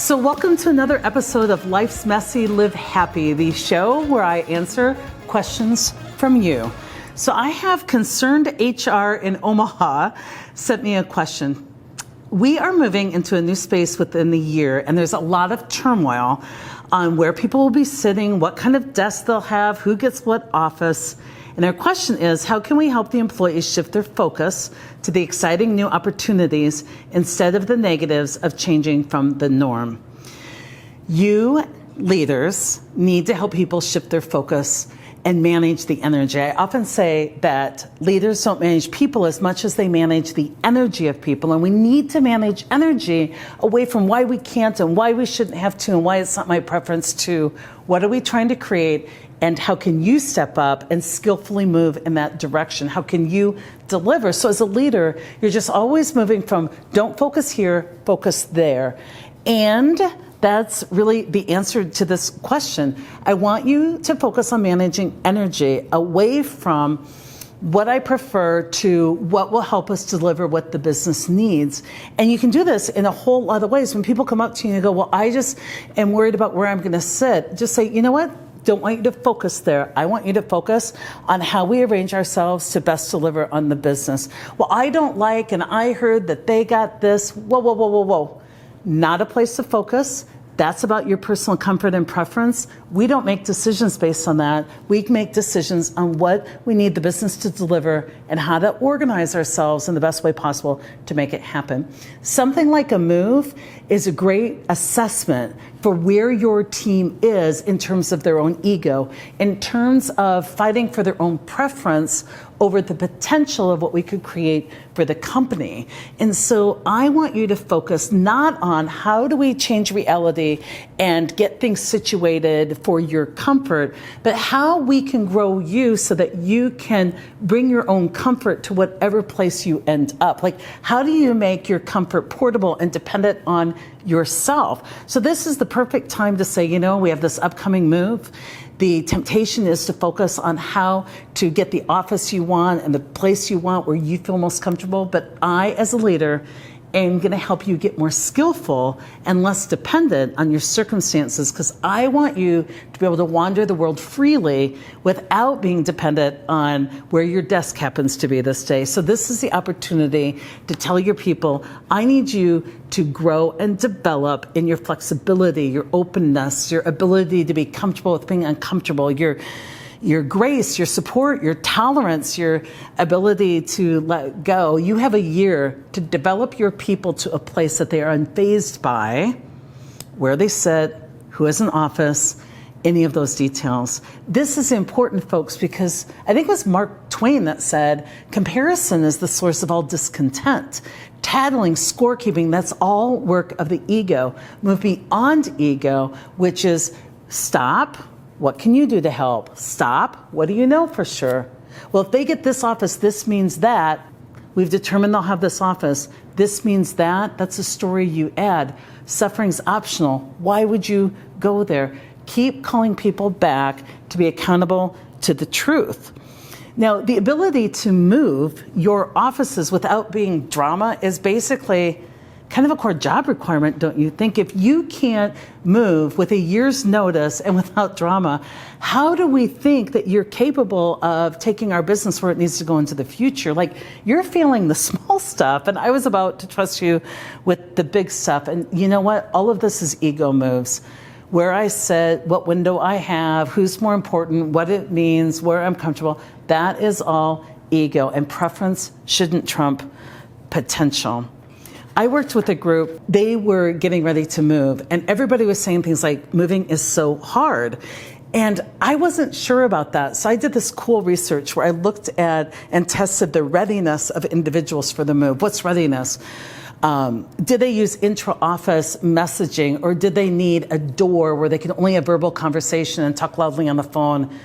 So welcome to another episode of Life's Messy, Live Happy, the show where I answer questions from you. So I have Concerned HR in Omaha sent me a question. We are moving into a new space within the year, and there's a lot of turmoil on where people will be sitting, what kind of desk they'll have, who gets what office. And our question is, how can we help the employees shift their focus to the exciting new opportunities instead of the negatives of changing from the norm? You leaders need to help people shift their focus and manage the energy. I often say that leaders don't manage people as much as they manage the energy of people. And we need to manage energy away from why we can't and why we shouldn't have to and why it's not my preference to what are we trying to create and how can you step up and skillfully move in that direction? How can you deliver? So as a leader, you're just always moving from don't focus here, focus there. And that's really the answer to this question. I want you to focus on managing energy away from what I prefer to what will help us deliver what the business needs. And you can do this in a whole lot of ways. When people come up to you and go, well, I just am worried about where I'm going to sit, just say, you know what? Don't want you to focus there. I want you to focus on how we arrange ourselves to best deliver on the business. Well, I don't like, and I heard that they got this. Whoa, whoa, whoa, whoa, whoa. Not a place to focus. That's about your personal comfort and preference. We don't make decisions based on that. We make decisions on what we need the business to deliver and how to organize ourselves in the best way possible to make it happen. Something like a move is a great assessment for where your team is in terms of their own ego, in terms of fighting for their own preference over the potential of what we could create for the company. And so I want you to focus not on how do we change reality and get things situated for your comfort, but how we can grow you so that you can bring your own comfort to whatever place you end up. Like, how do you make your comfort portable and dependent on yourself? So this is the perfect time to say, you know, we have this upcoming move. The temptation is to focus on how to get the office you want and the place you want where you feel most comfortable. But I, as a leader, am going to help you get more skillful and less dependent on your circumstances, because I want you to be able to wander the world freely without being dependent on where your desk happens to be this day. So this is the opportunity to tell your people, I need you to grow and develop in your flexibility, your openness, your ability to be comfortable with being uncomfortable, your grace, your support, your tolerance, your ability to let go. You have a year to develop your people to a place that they are unfazed by where they sit, who has an office, any of those details. This is important, folks, because I think it was Mark Twain that said, comparison is the source of all discontent. Tattling, scorekeeping, that's all work of the ego. Move beyond ego, which is stop. What can you do to help? Stop. What do you know for sure? Well, if they get this office, this means that. We've determined they'll have this office. This means that. That's a story you add. Suffering's optional. Why would you go there? Keep calling people back to be accountable to the truth. Now, the ability to move your offices without being drama is basically kind of a core job requirement, don't you think? If you can't move with a year's notice and without drama, how do we think that you're capable of taking our business where it needs to go into the future? Like, you're feeling the small stuff, and I was about to trust you with the big stuff. And you know what? All of this is ego moves. Where I sit, what window I have, who's more important, what it means, where I'm comfortable, that is all ego, and preference shouldn't trump potential. I worked with a group, they were getting ready to move, and everybody was saying things like, moving is so hard. And I wasn't sure about that. So I did this cool research where I looked at and tested the readiness of individuals for the move. What's readiness? Did they use intra-office messaging, or did they need a door where they could only have verbal conversation and talk loudly on the phone?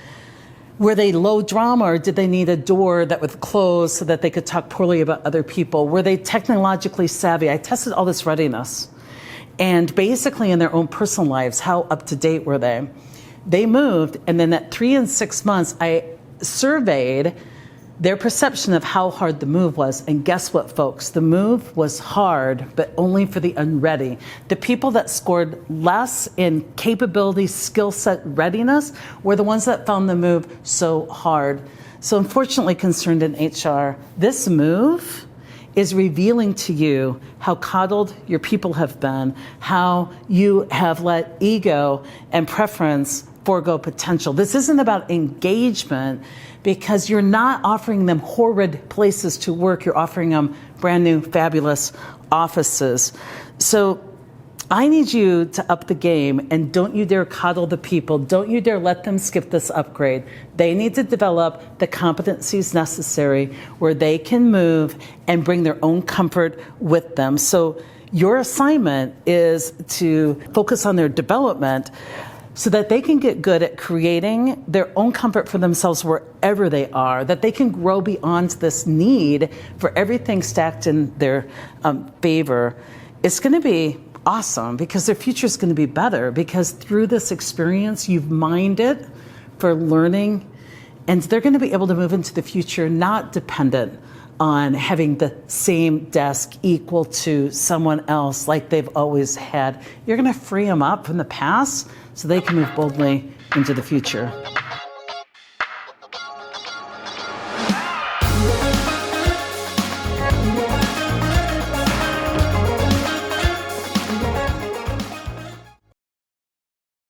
Were they low drama, or did they need a door that would close so that they could talk poorly about other people? Were they technologically savvy? I tested all this readiness. And basically in their own personal lives, how up to date were they? They moved, and then at 3 and 6 months, I surveyed their perception of how hard the move was. And guess what, folks? The move was hard, but only for the unready. The people that scored less in capability, skill set, readiness were the ones that found the move so hard. So unfortunately, concerned in HR, this move is revealing to you how coddled your people have been, how you have let ego and preference forego potential. This isn't about engagement, because you're not offering them horrid places to work. You're offering them brand new, fabulous offices. So I need you to up the game, and don't you dare coddle the people. Don't you dare let them skip this upgrade. They need to develop the competencies necessary where they can move and bring their own comfort with them. So your assignment is to focus on their development so that they can get good at creating their own comfort for themselves wherever they are, that they can grow beyond this need for everything stacked in their favor. It's going to be awesome, because their future is going to be better, because through this experience, you've mined it for learning, and they're going to be able to move into the future not dependent on having the same desk equal to someone else like they've always had. You're going to free them up from the past so they can move boldly into the future.